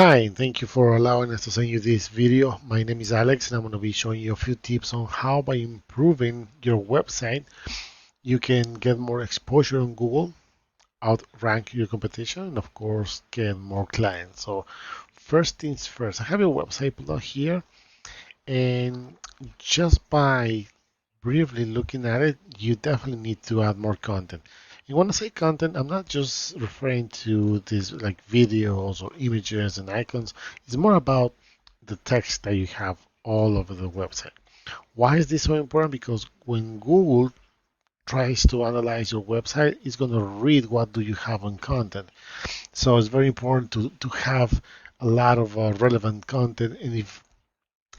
Hi, and thank you for allowing us to send you this video. My name is Alex, and I'm going to be showing you a few tips on how, by improving your website, you can get more exposure on Google, outrank your competition, and of course, get more clients. So, first things first, I have your website pulled up here, and just by briefly looking at it, you definitely need to add more content. And when I say content, I'm not just referring to these like videos or images and icons. It's more about the text that you have all over the website. Why is this so important? Because when Google tries to analyze your website, it's going to read what do you have on content. So it's very important to have a lot of relevant content.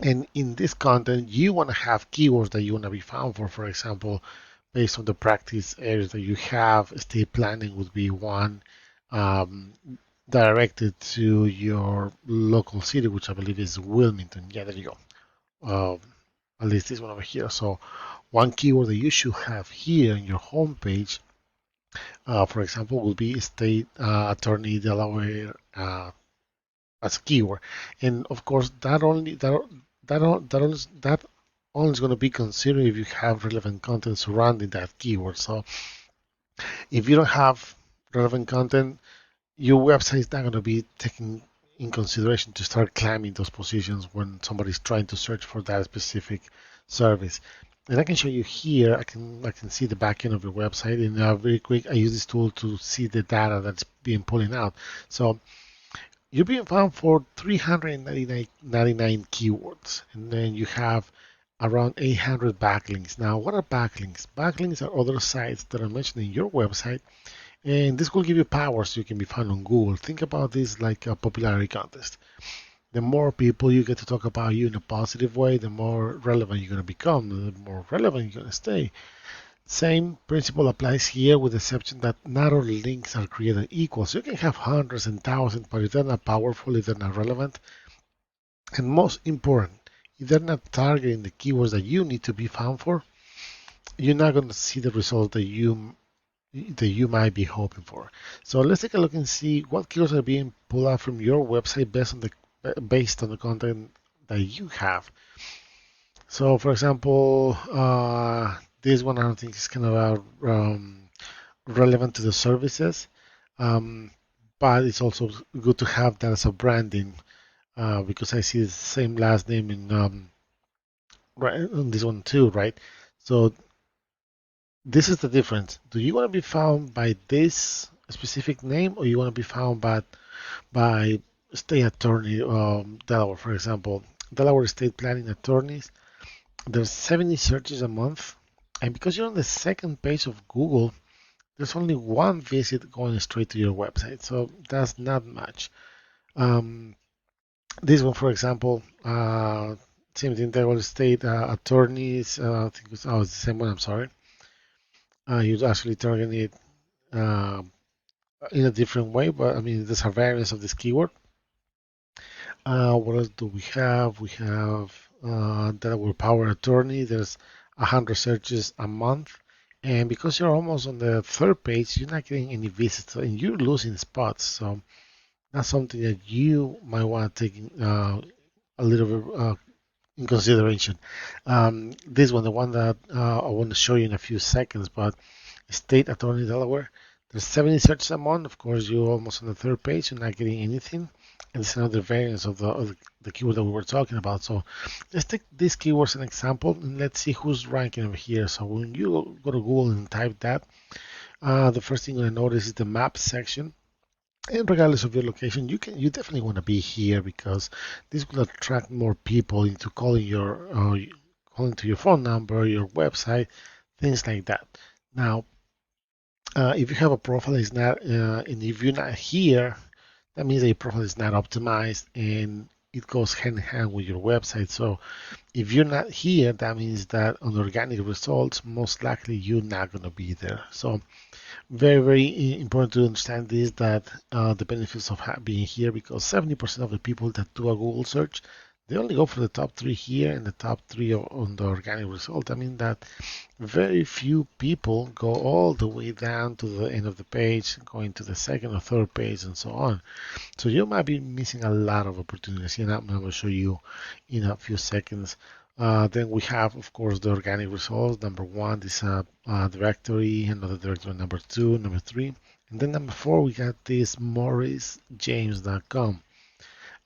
And in this content, you want to have keywords that you want to be found for example, based on the practice areas that you have. Estate planning would be one, um, directed to your local city, which I believe is Wilmington. Yeah, there you go. At least this one over here. So one keyword that you should have here in your homepage, for example, will be state attorney Delaware as a keyword. And of course, that only is going to be considered if you have relevant content surrounding that keyword. So if you don't have relevant content, your website is not going to be taken in consideration to start climbing those positions when somebody's trying to search for that specific service. And I can show you here. I can see the back end of your website, and very quick, I use this tool to see the data that's being pulling out. So you're being found for 399 keywords, and then you have around 800 backlinks. Now, what are backlinks? Backlinks are other sites that are mentioned in your website, and this will give you power so you can be found on Google. Think about this like a popularity contest. The more people you get to talk about you in a positive way, the more relevant you're going to become, the more relevant you're going to stay. Same principle applies here, with the exception that not all links are created equal. So you can have hundreds and thousands, but if they're not powerful, if they're not relevant, and most important, if they're not targeting the keywords that you need to be found for, you're not going to see the results that you might be hoping for. So let's take a look and see what keywords are being pulled out from your website based on the content that you have. So, for example, this one I don't think is kind of relevant to the services, um, but it's also good to have that as a branding because I see the same last name in right on this one too, right? So this is the difference. Do you want to be found by this specific name, or you want to be found by state attorney, Delaware, for example, Delaware state planning attorneys? There's 70 searches a month, and because you're on the second page of Google, there's only one visit going straight to your website, so that's not much. Um, this one, for example, same thing, Delaware state attorneys. I think it's the same one. I'm sorry. You actually target it uh, in a different way, but I mean, there's a variance of this keyword. What else do we have? We have Delaware Power Attorney. There's 100 searches a month. And because you're almost on the third page, you're not getting any visits and you're losing spots. So that's something that you might want to take a little bit in consideration. This one, the one that I want to show you in a few seconds, but State Attorney Delaware. There's 70 searches a month. Of course, you're almost on the third page. You're not getting anything. And it's another variance of the keyword that we were talking about. So let's take these keywords as an example, and let's see who's ranking over here. So when you go to Google and type that, the first thing you're going to notice is the map section. And regardless of your location, you definitely want to be here because this will attract more people into calling to your phone number, your website, things like that. Now, if you have a profile that is not, and if you're not here, that means that your profile is not optimized, and it goes hand in hand with your website. So if you're not here, that means that on organic results, most likely you're not going to be there. So very, very important to understand this, that the benefits of being here, because 70% of the people that do a Google search, They only go for the top three here and the top three on the organic result. I mean that very few people go all the way down to the end of the page, going to the second or third page, and so on. So you might be missing a lot of opportunities. And I'm going to show you in a few seconds. Then we have, of course, the organic results. Number one is a directory, another directory, number two, number three. And then number four, we got this morrisjames.com.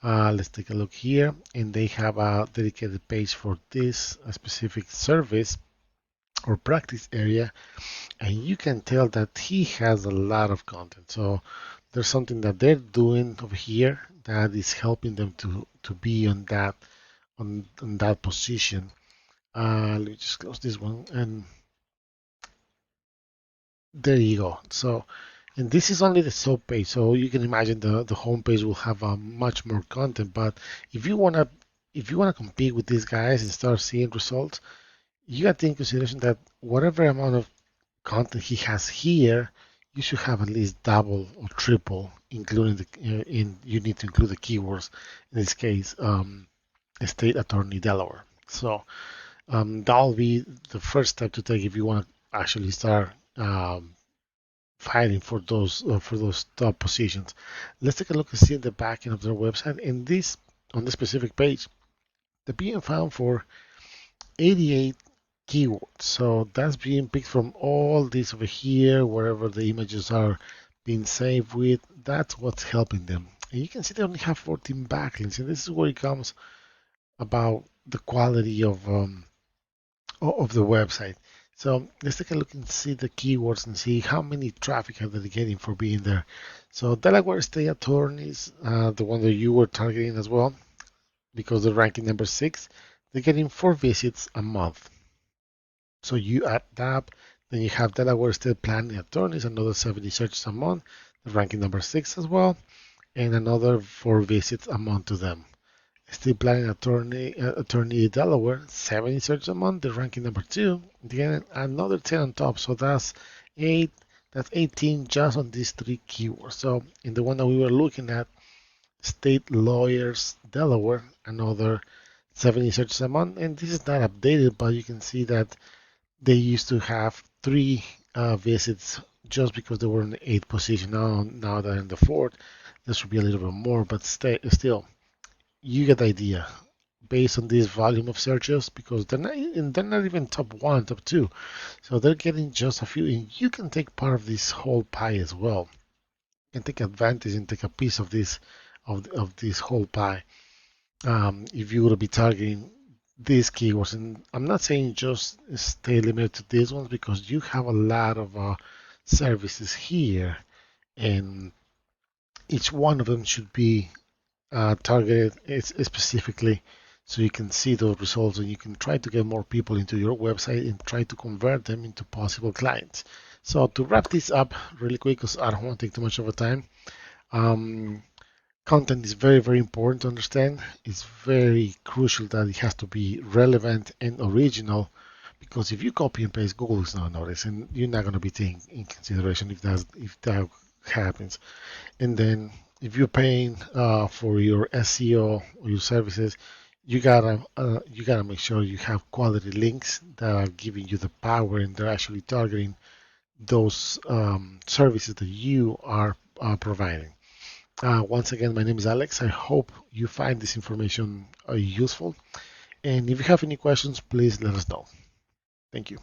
Let's take a look here, and they have a dedicated page for this specific service or practice area, and you can tell that he has a lot of content. So there's something that they're doing over here that is helping them to be on that position. Let me just close this one, and there you go. So, and this is only the sub page, so you can imagine the home page will have much more content. But if you wanna if you wanna compete with these guys and start seeing results, you got to take in consideration that whatever amount of content he has here, you should have at least double or triple, including the in you need to include the keywords. In this case, state attorney Delaware. So that'll be the first step to take if you want to actually start fighting for those top positions. Let's take a look and see the back end of their website. In this on this specific page, they're being found for 88 keywords. So that's being picked from all these over here, wherever the images are being saved with. That's what's helping them. And you can see they only have 14 backlinks, and this is where it comes about the quality of the website. So let's take a look and see the keywords and see how many traffic are they getting for being there. So Delaware State Attorneys, the one that you were targeting as well, because they're ranking number 6, they're getting 4 visits a month. So you add that, then you have Delaware State Planning Attorneys, another 70 searches a month, the ranking number 6 as well, and another 4 visits a month to them. State Planning Attorney Delaware, 70 searches a month, the ranking number 2, then another 10 on top, so that's 8, that's 18 just on these 3 keywords. So in the one that we were looking at, State Lawyers Delaware, another 70 searches a month, and this is not updated, but you can see that they used to have 3 visits just because they were in the 8th position. Now they're in the 4th. This should be a little bit more, but still, you get the idea. Based on this volume of searches, because they're not even top 1, top 2, so they're getting just a few, and you can take part of this whole pie as well. You can take advantage and take a piece of this whole pie. If you would be targeting these keywords. And I'm not saying just stay limited to these ones because you have a lot of services here, and each one of them should be targeted specifically so you can see those results and you can try to get more people into your website and try to convert them into possible clients. So to wrap this up really quick, because I don't want to take too much of a time, um, content is very, very important to understand. It's very crucial that it has to be relevant and original because if you copy and paste, Google is not notice, and you're not going to be taking in consideration if that happens. And then if you're paying for your SEO or your services, you gotta make sure you have quality links that are giving you the power and they're actually targeting those services that you are providing. Once again, my name is Alex. I hope you find this information useful. And if you have any questions, please let us know. Thank you.